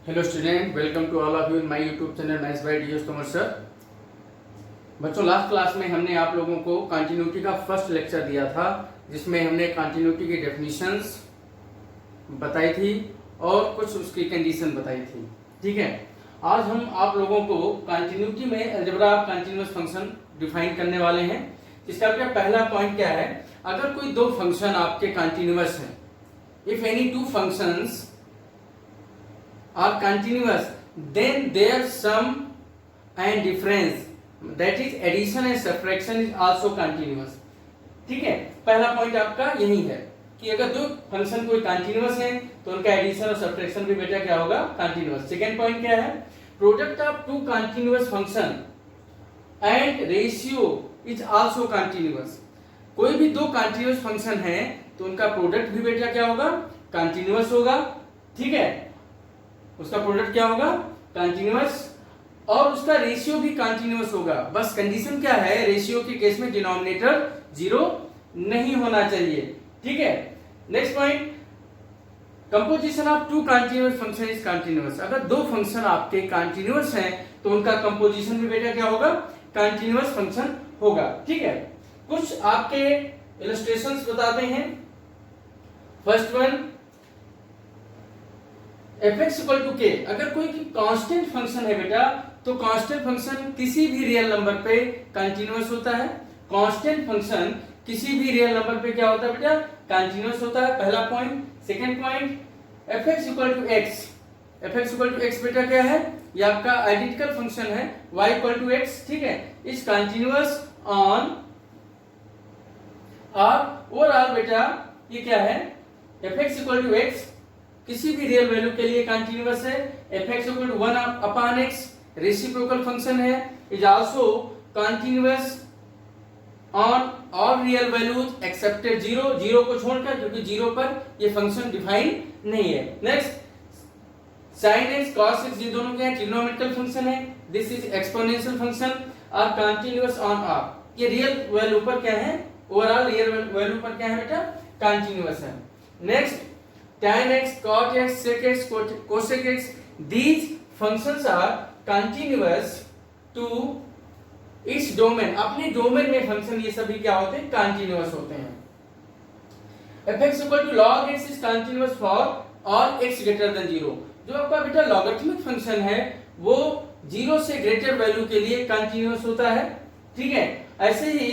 Hello student, welcome to all of you in my YouTube channel maths by DS Tomar sir. बच्चों, last class में हमने आप लोगों को कंटिन्यूटी का फर्स्ट लेक्चर दिया था, जिसमें हमने कंटिन्यूटी की डेफिनेशंस बताई थी और कुछ उसकी कंडीशन बताई थी। ठीक है, आज हम आप लोगों को कंटिन्यूटी में algebra of continuous function define करने वाले हैं। इसका क्या पहला पॉइंट क्या है? अगर कोई दो फंक्शन आपके कंटिन्यूअस हैं, if any two functions are continuous, then their sum and difference, that is addition and subtraction, is also continuous. ठीक है, पहला पॉइंट आपका यही है कि अगर दो फंक्शन कोई कंटिन्यूअस है तो उनका एडिशन और सब्ट्रैक्शन भी बेटा क्या होगा? कंटिन्यूअस। सेकंड पॉइंट क्या है? Product of two continuous function and ratio is also continuous. कोई भी दो कंटिन्यूअस फंक्शन है तो उनका प्रोडक्ट भी बेटा क्या होगा? कंटिन्यूअस होगा। ठीक है, उसका प्रोडक्ट क्या होगा? कंटिन्यूअस, और उसका रेशियो भी कंटिन्यूअस होगा। बस कंडीशन क्या है? रेशियो के केस में डिनोमिनेटर जीरो नहीं होना चाहिए। ठीक है, next point, composition of two continuous function is continuous. अगर दो फंक्शन आपके कंटिन्यूअस हैं तो उनका कंपोजिशन भी बेटा क्या होगा? कंटिन्यूअस फंक्शन होगा। ठीक है, कुछ आपके इलस्ट्रेशंस बताते हैं। First one, fx equal to k. अगर कोई कांस्टेंट फंक्शन है बेटा, तो कांस्टेंट फंक्शन किसी भी रियल नंबर पे कंटिन्यूअस होता है। कांस्टेंट फंक्शन किसी भी रियल नंबर पे क्या होता है बेटा? कंटिन्यूअस होता है, पहला point. Second point, fx equal to x। fx equal to x बेटा क्या है? ये आपका आइडेंटिकल फंक्शन है, y इक्वल टू x। ठीक है, इज कंटिन्यूअस ऑन, और ओवरऑल बेटा ये क्या है? fx इक्वल टू x किसी भी रियल वैल्यू के लिए कंटिन्यूअस है। fx equal to 1 upon x reciprocal function है, is also continuous on all real values excepted zero, zero को छोड़कर, क्योंकि जीरो पर ये फंक्शन डिफाइन नहीं है। Next, sin x cos x, ये दोनों क्या है? ट्रिग्नोमेट्रिकल फंक्शन है। This is exponential function, are continuous on R, ये रियल वैल्यू पर क्या है? ओवरऑल रियल वैल्यू पर क्या है बेटा? कंटिन्यूअस है। Next, tan x, cot x, sec x, cosec x, these functions are continuous to its domain। अपने डोमेन में फंक्शन ये सभी क्या होते हैं? कंटिन्यूअस होते हैं। fx equal to log x is continuous for all x greater than 0। जो आपका बेटा लॉगरिथमिक फंक्शन है वो 0 से ग्रेटर वैल्यू के लिए कंटिन्यूअस होता है। ठीक है, ऐसे ही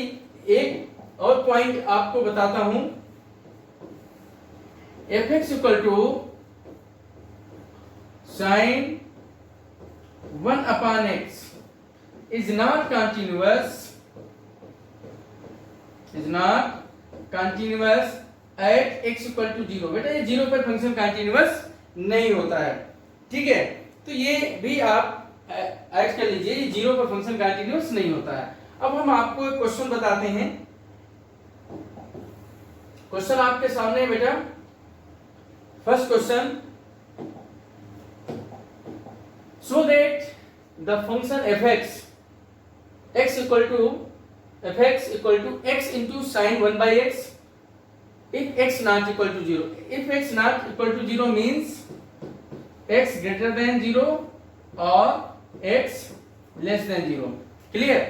एक और पॉइंट आपको बताता हूं, fx equal to sin 1 upon x is not continuous at x equal to 0। बेटा ये 0 पर फंक्शन कंटिन्यूअस नहीं होता है। ठीक है, तो ये भी आप ऐड कर लीजिए, ये 0 पर फंक्शन कंटिन्यूअस नहीं होता है। अब हम आपको एक क्वेश्चन बताते हैं। क्वेश्चन आपके सामने है बेटा। First question, so that the function fx x equal to x into sin 1 by x if x not equal to 0। if x not equal to 0 means x greater than 0 or x less than 0। clear?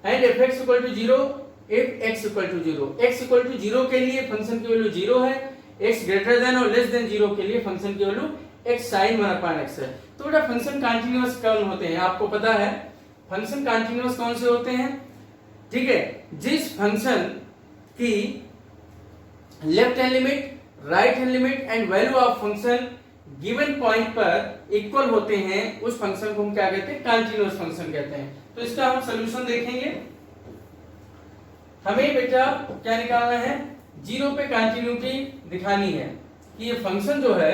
and fx equal to 0 if x equal to 0। x equal to 0 के लिए function की value 0 है, x greater then और less than 0 के लिए function की value x sin 1 upon x है। तो बेटा फंक्शन कंटिन्यूअस कौन होते हैं? आपको पता है फंक्शन कंटिन्यूअस कौन से होते हैं? ठीक है, जिस फंक्शन की left hand limit, right hand limit and value of function given point पर इक्वल होते हैं, उस फंक्शन को हम क्या कहते हैं? कंटिन्यूअस फंक्शन कहते हैं। तो इसका हम सॉल्यूशन देखेंगे। हमें बेटा क्या निकालना है? 0 पे कंटिन्यूटी दिखानी है कि ये फंक्शन जो है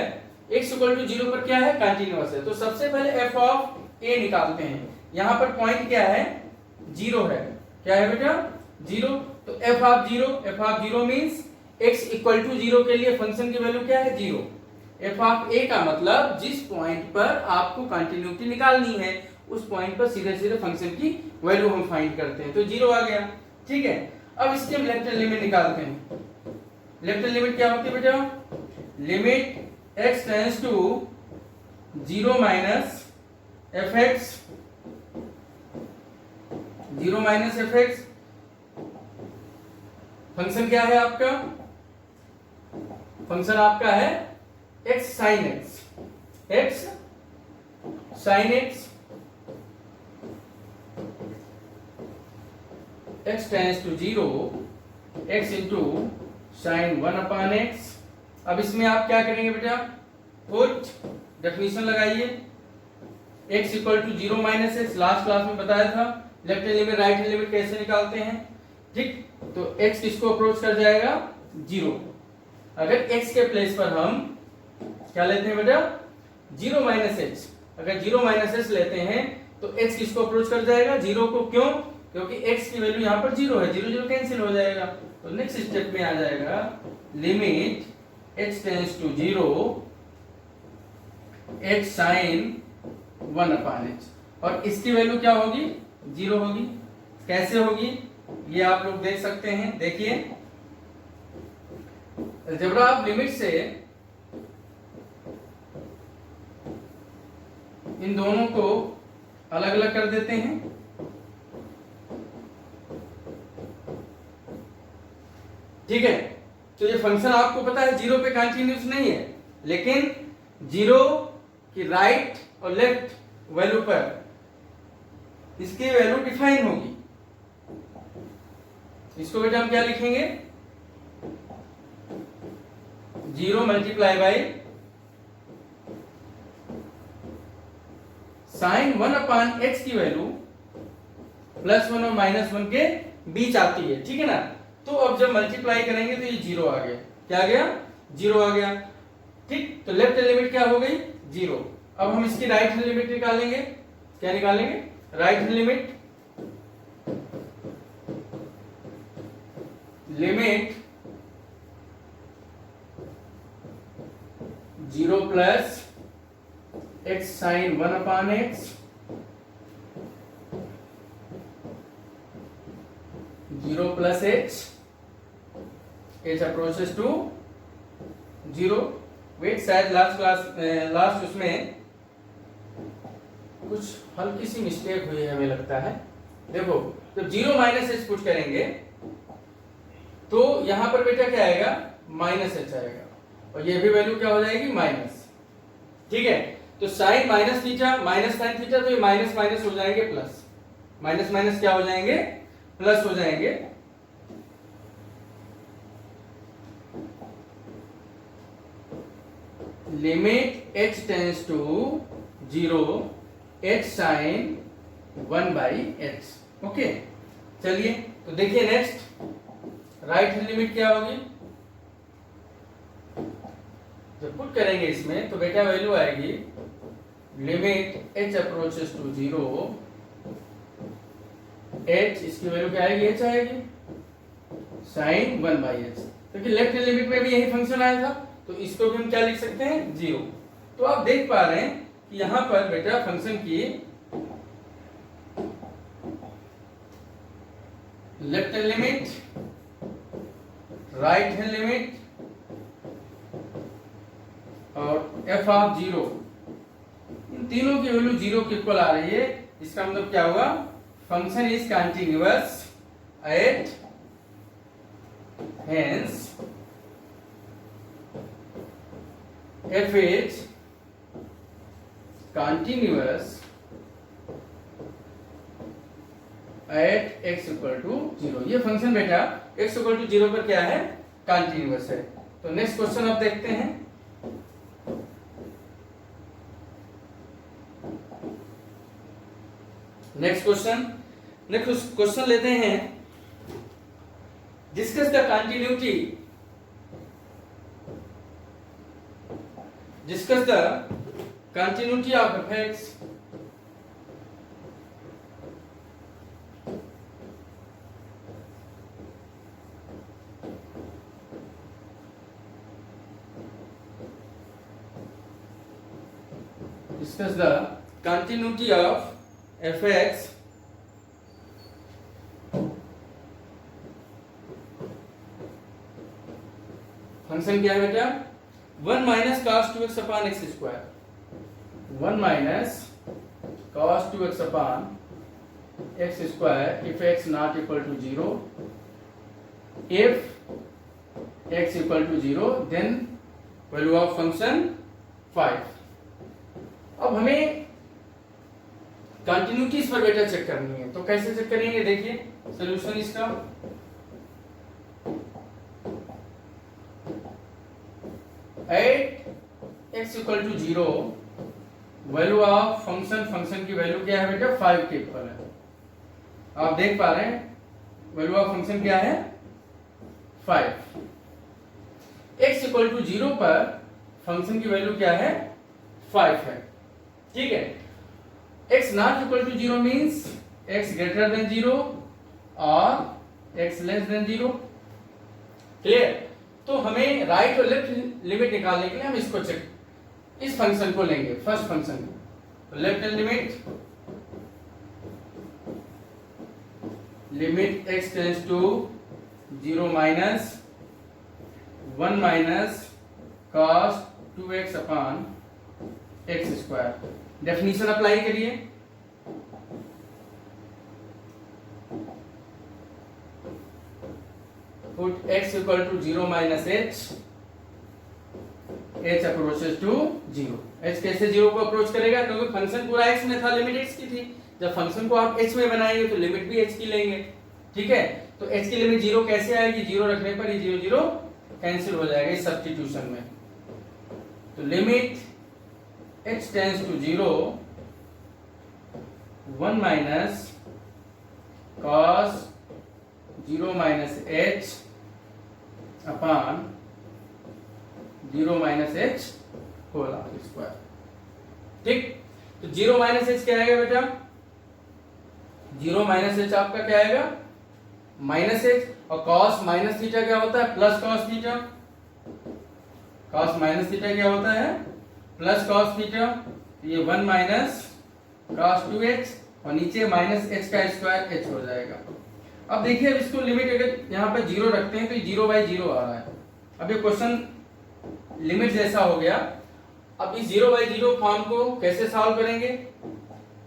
x इक्वल टू 0 पर क्या है? कंटिन्यूअस है। तो सबसे पहले f ऑफ a निकालते हैं। यहां पर पॉइंट क्या है? 0 है। क्या है बेटा? 0। तो f of 0 means x equal to 0 के लिए फंक्शन की वैल्यू क्या है? 0। f ऑफ a का मतलब जिस पॉइंट पर आपको कंटिन्यूटी निकालनी है उस पॉइंट पर सीधे सीधे फंक्शन की वैल्यू हम फाइंड करते हैं। तो 0 आ गया। ठीक है, अब इसके हम लेफ्ट हैंड लिमिट निकालते हैं। लेफ्ट हैंड लिमिट क्या होती है बेटा? Limit x tends to 0 minus f x, 0 minus f x. Function क्या है आपका? फंक्शन आपका है x sine x, x sine x, x tends to 0, x into sine 1 upon x. अब इसमें आप क्या करेंगे बेटा? पुट डेफिनेशन लगाइए। x equal to 0 minus x, last class में बताया था left hand limit right hand limit कैसे निकालते हैं, ठीक। तो x किसको अप्रोच कर जाएगा? 0। अगर x के प्लेस पर हम क्या लेते हैं बेटा? 0 माइनस एक्स। अगर 0 माइनस एक्स लेते हैं तो x किसको अप्रोच कर जाएगा? 0 को। क्यों? क्योंकि x की वैल्यू यहाँ पर 0 है, 0 0 कैंसिल हो जाएगा। तो नेक्स्ट स्टेप में आ जाएगा limit x tends to 0, x sine 1 upon x, और इसकी वैल्यू क्या होगी? 0 होगी। कैसे होगी ये आप लोग देख सकते हैं। देखिए अलजेब्रा आप लिमिट से इन दोनों को अलग अलग कर देते हैं। ठीक है, तो ये फंक्शन आपको पता है 0 पे कंटिन्यूस नहीं है, लेकिन 0 की राइट और लेफ्ट वैल्यू पर इसकी वैल्यू डिफाइन होगी। इसको बेटा हम क्या लिखेंगे? 0 multiply by sine 1 upon x की वैल्यू +1 और -1 के बीच आती है, ठीक है ना। तो अब जब मल्टीप्लाई करेंगे तो ये 0 आ गया। क्या आ गया? 0 आ गया, ठीक। तो लेफ्ट लिमिट क्या हो गई? 0। अब हम इसकी राइट हैंड लिमिट निकालेंगे। क्या निकालेंगे? Right hand limit, limit 0 plus x sine 1 upon x, 0 plus h, h approaches to 0। Wait, शायद लास्ट उसमें कुछ हल्की सी मिस्टेक हुई है हमें लगता है। देखो जब 0 माइनस एच पुट करेंगे तो यहां पर बेटा क्या आएगा? माइनस एच आएगा, और ये भी वैल्यू क्या हो जाएगी? माइनस। ठीक है, तो sine minus theta minus sine theta, तो ये माइनस माइनस हो जाएंगे प्लस, माइनस माइनस क्या हो जाएंगे? प्लस हो जाएंगे। Limit h tends to 0, h sine 1 by x। Okay, चलिए तो देखिए नेक्स्ट राइट हैंड लिमिट क्या होगी? जब पुट करेंगे इसमें तो बेटा वैल्यू आएगी limit h approaches to 0, h इसकी वैल्यू क्या आएगी? h आएगी साइन 1 बाई x। क्योंकि लेफ्ट हैंड लिमिट में भी यही फंक्शन आया था, तो इसको भी हम क्या लिख सकते हैं? 0। तो आप देख पा रहे हैं कि यहां पर बेटा फंक्शन की left hand limit, right hand limit और f ऑफ 0, इन तीनों की वैल्यू 0 के इक्वल आ रही है। इसका मतलब क्या हुआ? Function is continuous at hence f is continuous at x equal to 0। ये फंक्शन बेटा x equal to 0 पर क्या है? कंटिन्यूअस है। तो नेक्स्ट क्वेश्चन आप देखते हैं। नेक्स्ट क्वेश्चन लेते हैं, discuss the continuity, discuss the continuity of fx discuss the continuity of fx function क्या है बेटा? 1 minus cos 2x upon x square. 1 minus cos 2x upon x square if x not equal to 0. If x equal to 0 then value of function 5. अब हमें कंटिन्यूटीज पर बेटा check करनी है, तो कैसे चेक करेंगे? देखिए सोल्यूशन इसका, at x equal to 0 value of function की वैल्यू क्या है बेटा? 5 के इक्वल है। आप देख पा रहे हैं वैल्यू ऑफ फंक्शन क्या है? 5। एक्स इक्वल टू 0 पर फंक्शन की वैल्यू क्या है? 5 है। ठीक है, x not equal to 0 means x greater than 0 और x लेस देन 0। क्लियर? तो हमें राइट और लेफ्ट लिमिट निकालने के लिए हम इसको चेक, इस फंक्शन को लेंगे, फर्स्ट फंक्शन को। तो left hand limit x tends to 0 minus 1 minus cos 2x upon x square. Definition apply करिए। Put x equal to 0 minus h approaches to 0। h कैसे 0 को अप्रोच करेगा? क्योंकि फंक्शन पूरा x में था, लिमिट x की थी। जब फंक्शन को आप h में बनाएंगे तो लिमिट भी h की लेंगे। ठीक है, तो h की लिमिट 0 कैसे आएगी? 0 रखने पर ये 0 0 कैंसिल हो जाएगा इस सब्स्टिट्यूशन में। तो limit h tends to 0 1 minus cos 0 minus h upon 0 minus h whole square. ठीक, तो 0 माइनस h क्या आएगा बेटा? 0 माइनस h आपका क्या आएगा? माइनस h, और cos माइनस थीटा क्या होता है? Plus cos theta. cos minus theta क्या होता है? Plus cos theta. ये 1 माइनस cos 2x और नीचे माइनस h का स्क्वायर h हो जाएगा। अब देखिए, अब इसको लिमिट अगर यहाँ पे 0 रखते हैं तो 0/0 आ रहा है। अब ये क्वेश्चन लिमिट जैसा हो गया। अब इस 0/0 फॉर्म को कैसे सॉल्व करेंगे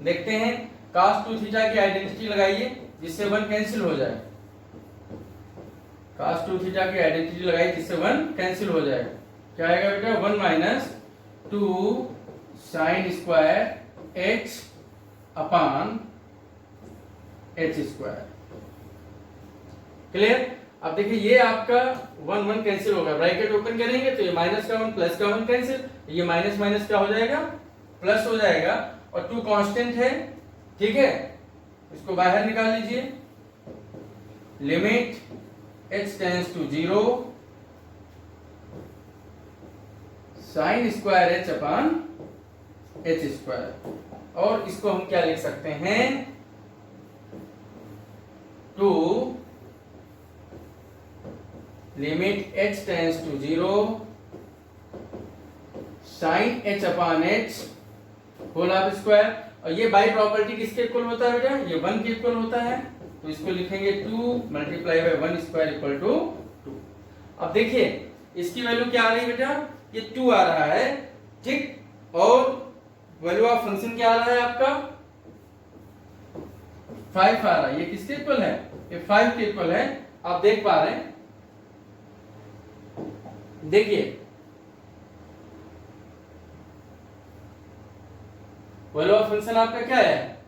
देखते हैं। cos 2 थीटा की आइडेंटिटी लगाइए जिससे 1 कैंसिल हो जाए। cos 2 थीटा की आइडेंटिटी लगाइए जिससे 1 कैंसिल हो जाए। क्या आएगा बेटा? 1 minus 2 sign square h upon h square. Clear? अब देखिए, ये आपका 1 1 कैंसिल होगा। ब्रैकेट ओपन करेंगे तो ये माइनस का 1 प्लस का 1 कैंसिल, ये माइनस माइनस क्या हो जाएगा? प्लस हो जाएगा। और 2 कांस्टेंट है। ठीक है, इसको बाहर निकाल लीजिए। Limit h tends to 0 sine square h upon h square. और इसको हम क्या लिख सकते हैं? 2 limit h tends to 0 sine h upon h whole square. और ये बाई प्रॉपर्टी किसके इक्वल होता है बेटा? ये 1 के इक्वल होता है। तो इसको लिखेंगे 2 multiply by 1 square equal to 2। अब देखिए इसकी वैल्यू क्या आ रही है बेटा? ये 2 आ रहा है। ठीक, और वैल्यू ऑफ फंक्शन क्या आ रहा है आपका? 5 आ रहा है। ये किसके इक्वल है? ये 5 के इक्वल है। आप देख पा रहे हैं। देखिए वैल्यू ऑफ फंक्शन आपका क्या है?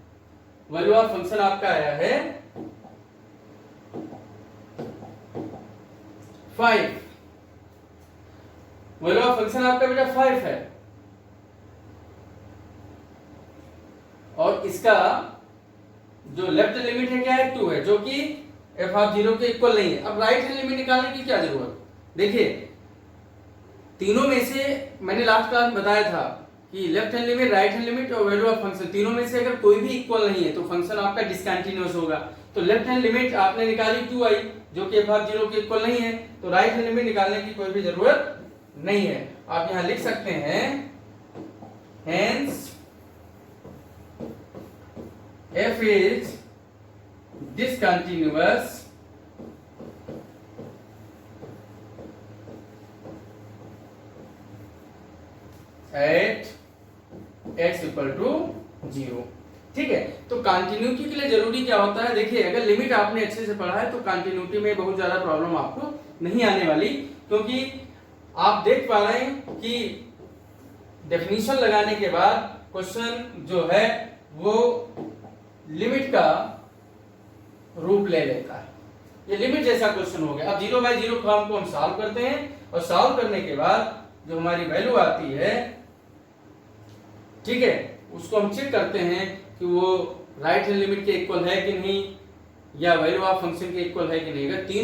वैल्यू ऑफ फंक्शन आपका आया है 5। वैल्यू ऑफ फंक्शन आपका बेटा 5 है और इसका जो लेफ्ट लिमिट है क्या है? 2 है, जो कि f ऑफ 0 के इक्वल नहीं है। अब राइट हैंड लिमिट निकालने की क्या जरूरत? देखिए तीनों में से मैंने लास्ट क्लास में बताया था कि left hand limit, right hand limit और वैल्यू ऑफ फंक्शन, तीनों में से अगर कोई भी इक्वल नहीं है तो फंक्शन आपका डिसकंटीन्यूअस होगा। तो लेफ्ट हैंड लिमिट आपने निकाली 2i जो कि f ऑफ 0 के इक्वल नहीं है, तो राइट हैंड लिमिट निकालने की कोई भी जरूरत नहीं है। आप यहां लिख सकते हैं hence f is discontinuous at x equal to 0। ठीक है, तो कंटिन्यूटी के लिए जरूरी क्या होता है, देखिए अगर लिमिट आपने अच्छे से पढ़ा है तो कंटिन्यूटी में बहुत ज्यादा प्रॉब्लम आपको नहीं आने वाली, क्योंकि आप देख पा रहे हैं कि डेफिनेशन लगाने के बाद क्वेश्चन जो है वो लिमिट का रूप ले लेता है। ये लिमिट जैसा क्वेश्चन हो गया। अब 0/0 फॉर्म को हम सॉल्व करते हैं और सॉल्व करने के बाद जो हमारी वैल्यू आती है, ठीक है, उसको हम चेक करते हैं कि वो राइट हैंड लिमिट के इक्वल है कि नहीं, या वैल्यू ऑफ फंक्शन के इक्वल है कि नहीं। अगर तीनों